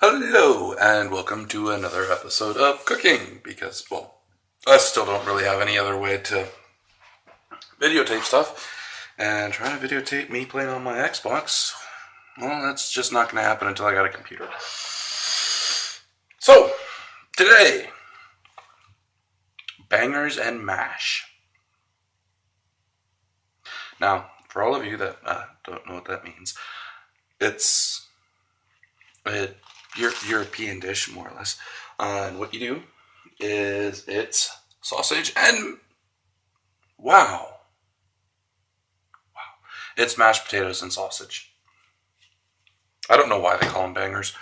Hello, and welcome to another episode of Cooking, because, well, I still don't really have any other way to videotape stuff, and trying to videotape me playing on my Xbox, well, that's just not going to happen until I got a computer. So, today, bangers and mash. Now, for all of you that don't know what that means, it's a European dish, more or less. And what you do is it's sausage and wow, it's mashed potatoes and sausage. I don't know why they call them bangers,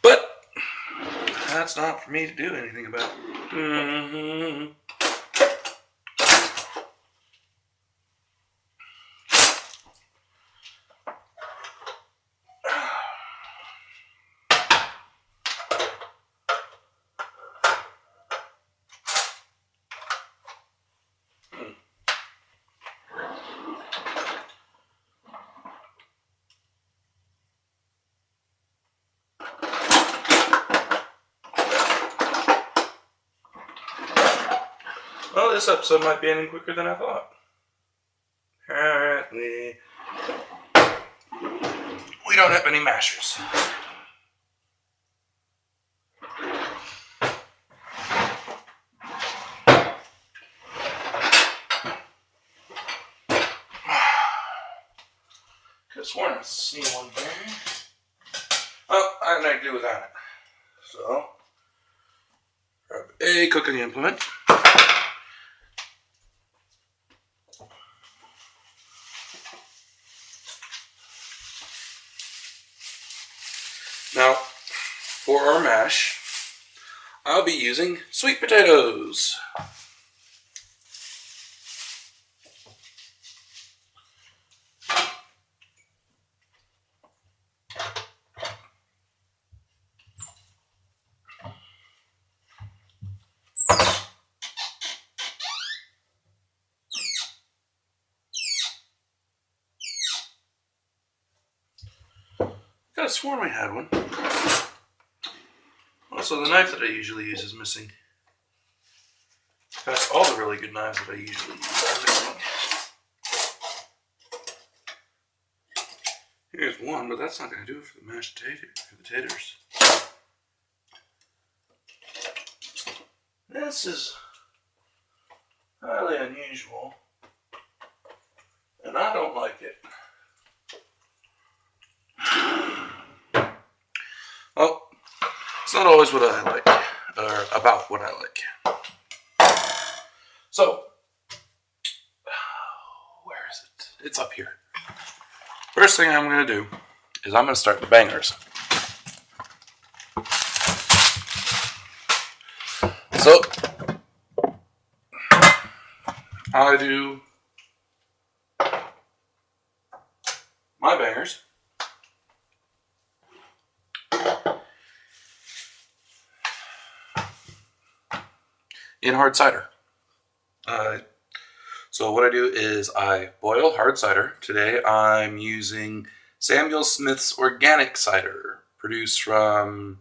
but that's not for me to do anything about. Well, this episode might be ending quicker than I thought. Apparently, we don't have any mashers. Could have sworn I've seen one there. Oh, I have nothing to do without it. So, grab a cooking implement. Now, for our mash, I'll be using sweet potatoes. I could have sworn I had one. Also, the knife that I usually use is missing. In fact, all the really good knives that I usually use are missing. Here's one, but that's not going to do it for the mashed taters. This is highly unusual, and I don't like it. Well, it's not always what I like, or about what I like. So, where is it? It's up here. First thing I'm going to do is I'm going to start the bangers. So, I do my bangers in hard cider. So what I do is I boil hard cider. Today I'm using Samuel Smith's organic cider, produced from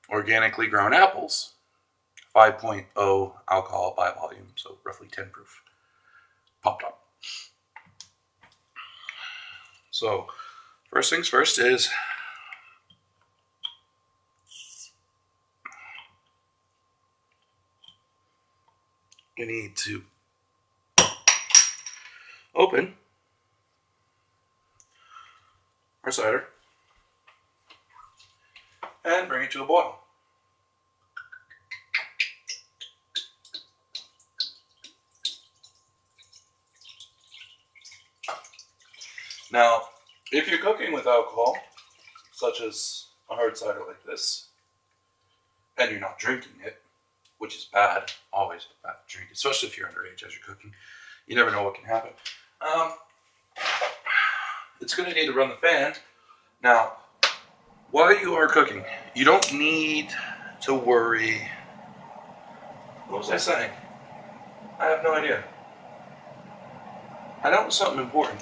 organically grown apples. 5.0 alcohol by volume, so roughly 10 proof. Pop top. So, first things first is we need to open our cider and bring it to a boil. Now, if you're cooking with alcohol, such as a hard cider like this, and you're not drinking it, which is bad, always bad to drink, especially if you're underage as you're cooking, you never know what can happen. It's going to need to run the fan. Now, while you are cooking, you don't need to worry. What was I saying? I have no idea. I know it was something important.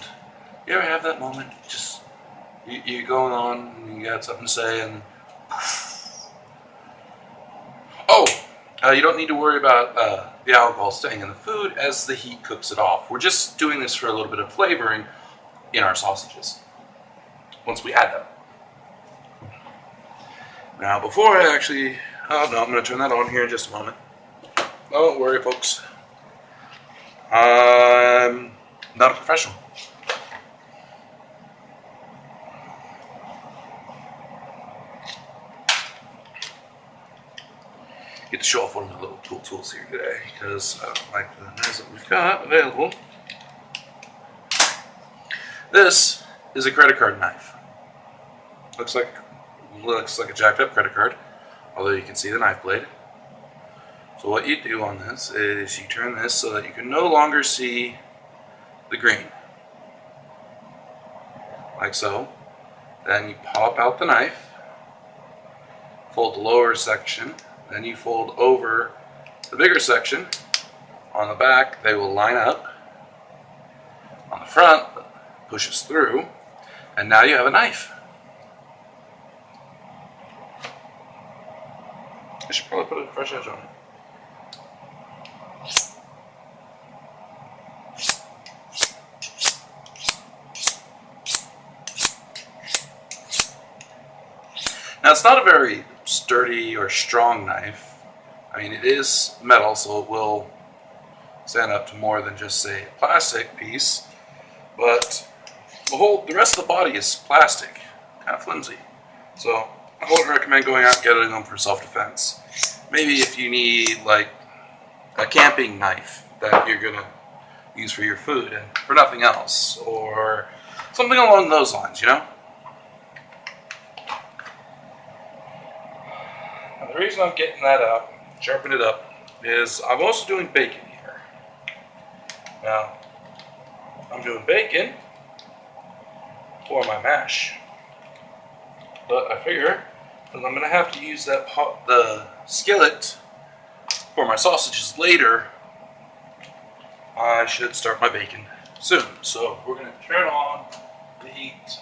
You ever have that moment? Just you're going on and you got something to say and You don't need to worry about the alcohol staying in the food as the heat cooks it off. We're just doing this for a little bit of flavoring in our sausages once we add them. Now, before I actually... Oh, no, I'm going to turn that on here in just a moment. Don't worry, folks. I'm not a professional. Get to show off one of my little cool tools here today because I don't like the knives that we've got available. This is a credit card knife. Looks like a jacked up credit card, although you can see the knife blade. So what you do on this is you turn this so that you can no longer see the green, like so. Then you pop out the knife, fold the lower section. Then you fold over the bigger section. On the back, they will line up. On the front, pushes through, and now you have a knife. I should probably put a fresh edge on it. Now, it's not a very sturdy or strong knife. I mean, it is metal, so it will stand up to more than just, say, a plastic piece. But the rest of the body is plastic, kind of flimsy. So I would recommend going out and getting them for self-defense. Maybe if you need, like, a camping knife that you're going to use for your food and for nothing else, or something along those lines, you know? Now, the reason I'm getting that out, sharpen it up, is I'm also doing bacon here. Now, I'm doing bacon for my mash, but I figure that I'm going to have to use the skillet for my sausages later. I should start my bacon soon. So we're going to turn on the heat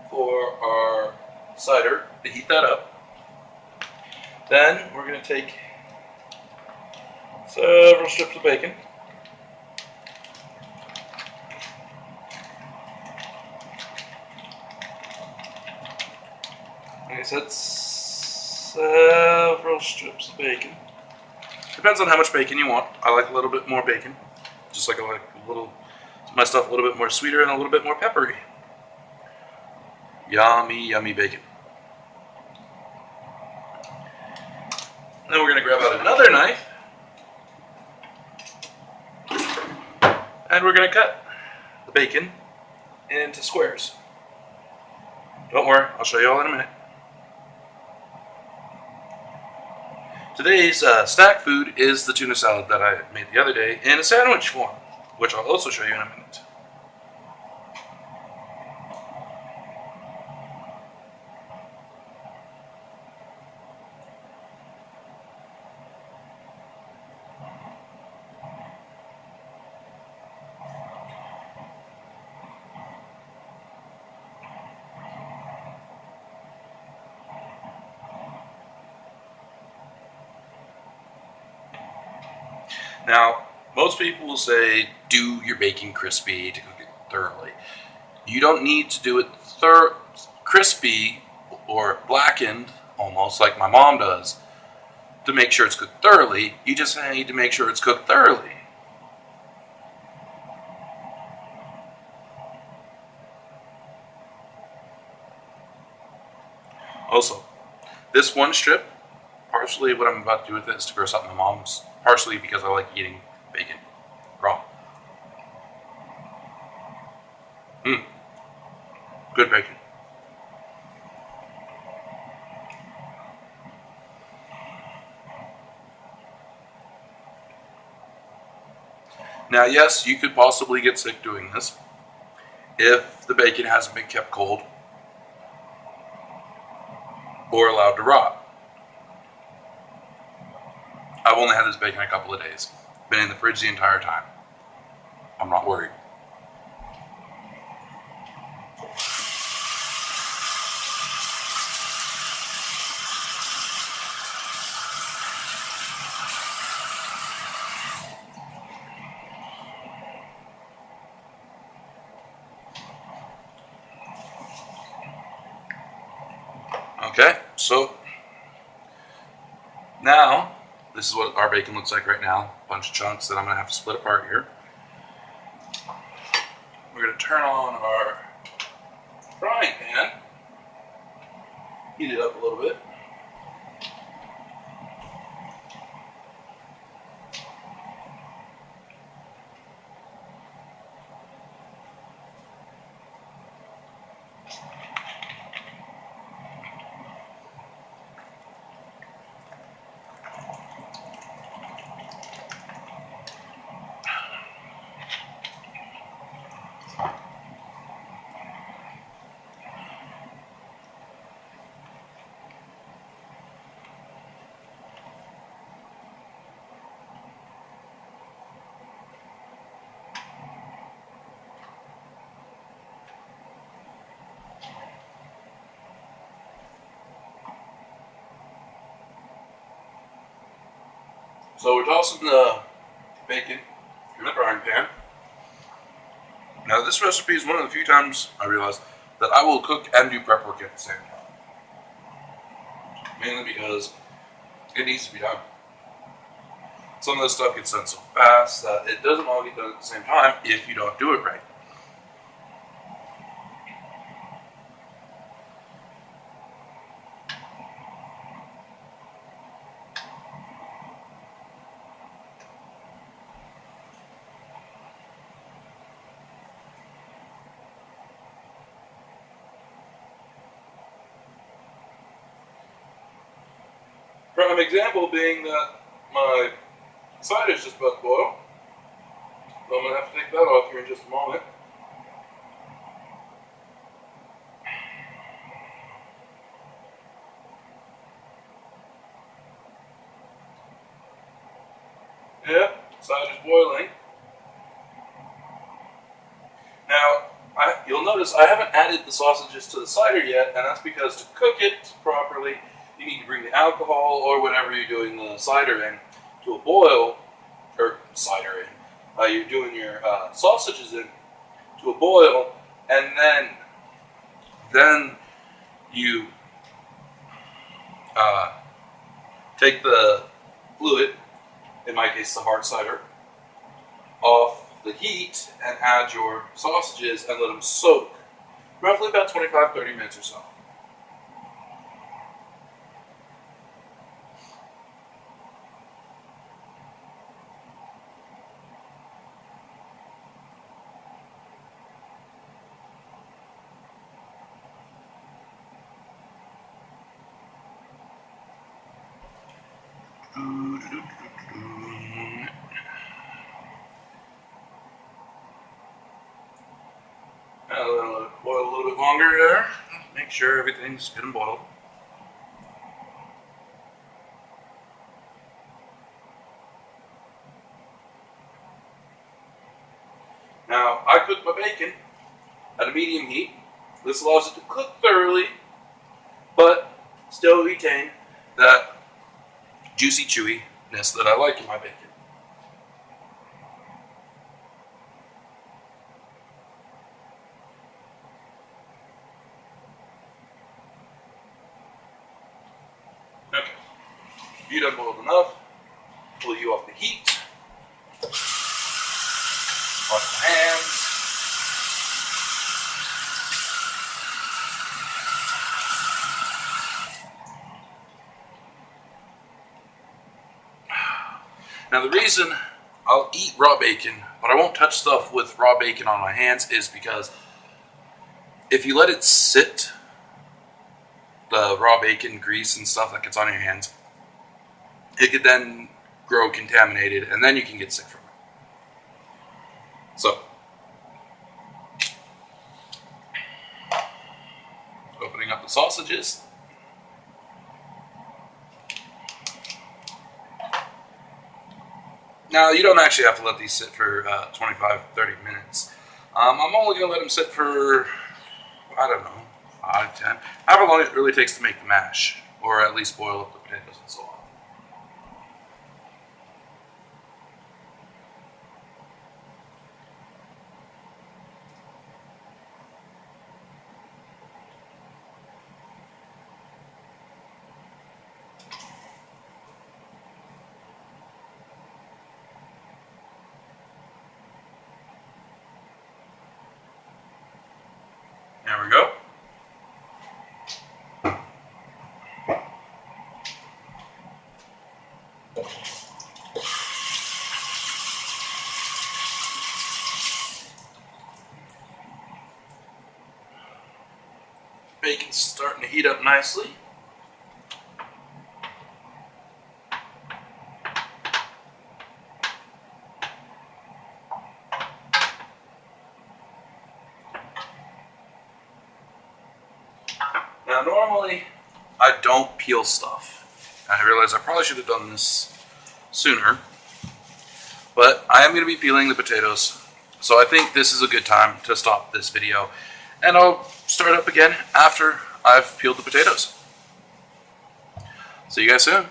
for our cider to heat that up. Then we're going to take several strips of bacon. Like I said, several strips of bacon. Depends on how much bacon you want. I like a little bit more bacon. Just like I like my stuff a little bit more sweeter and a little bit more peppery. Yummy, yummy bacon. Then we're going to grab out another knife. And we're going to cut the bacon into squares. Don't worry, I'll show you all in a minute. Today's snack food is the tuna salad that I made the other day in a sandwich form, which I'll also show you in a minute. Now, most people will say, do your bacon crispy to cook it thoroughly. You don't need to do it crispy or blackened, almost like my mom does, to make sure it's cooked thoroughly. You just need to make sure it's cooked thoroughly. Also, this one strip, partially what I'm about to do with it is to gross out my mom's, partially because I like eating bacon raw. Good bacon. Now, yes, you could possibly get sick doing this if the bacon hasn't been kept cold or allowed to rot. I've only had this bacon a couple of days. Been in the fridge the entire time. I'm not worried. Okay, so now this is what our bacon looks like right now. A bunch of chunks that I'm going to have to split apart here. We're going to turn on our frying pan, heat it up a little bit. So we're tossing the bacon in the frying pan. Now this recipe is one of the few times I realized that I will cook and do prep work at the same time. Mainly because it needs to be done. Some of this stuff gets done so fast that it doesn't all get done at the same time if you don't do it right. Prime example being that my cider is just about to boil. So I'm going to have to take that off here in just a moment. Yeah, cider's boiling. Now, you'll notice I haven't added the sausages to the cider yet, and that's because to cook it properly, you need to bring the alcohol or whatever you're doing the cider in to a boil, or cider in. You're doing your sausages in to a boil, and then you take the fluid, in my case the hard cider, off the heat and add your sausages and let them soak roughly about 25-30 minutes or so. I'll let it boil a little bit longer there. Make sure everything's good and boiled. Now, I cook my bacon at a medium heat. This allows it to cook thoroughly, but still retain that juicy chewiness that I like in my bacon. Okay, you done boiled enough. Pull you off the heat. Wash my hands. Now the reason I'll eat raw bacon, but I won't touch stuff with raw bacon on my hands is because if you let it sit, the raw bacon grease and stuff that gets on your hands, it could then grow contaminated and then you can get sick from it. So, opening up the sausages. Now, you don't actually have to let these sit for 25-30 minutes. I'm only going to let them sit for, I don't know, 5, 10, however long it really takes to make the mash, or at least boil up the potatoes and so on. There we go. Bacon's starting to heat up nicely. Now normally I don't peel stuff. I realize I probably should have done this sooner, but I am going to be peeling the potatoes. So I think this is a good time to stop this video, and I'll start up again after I've peeled the potatoes. See you guys soon.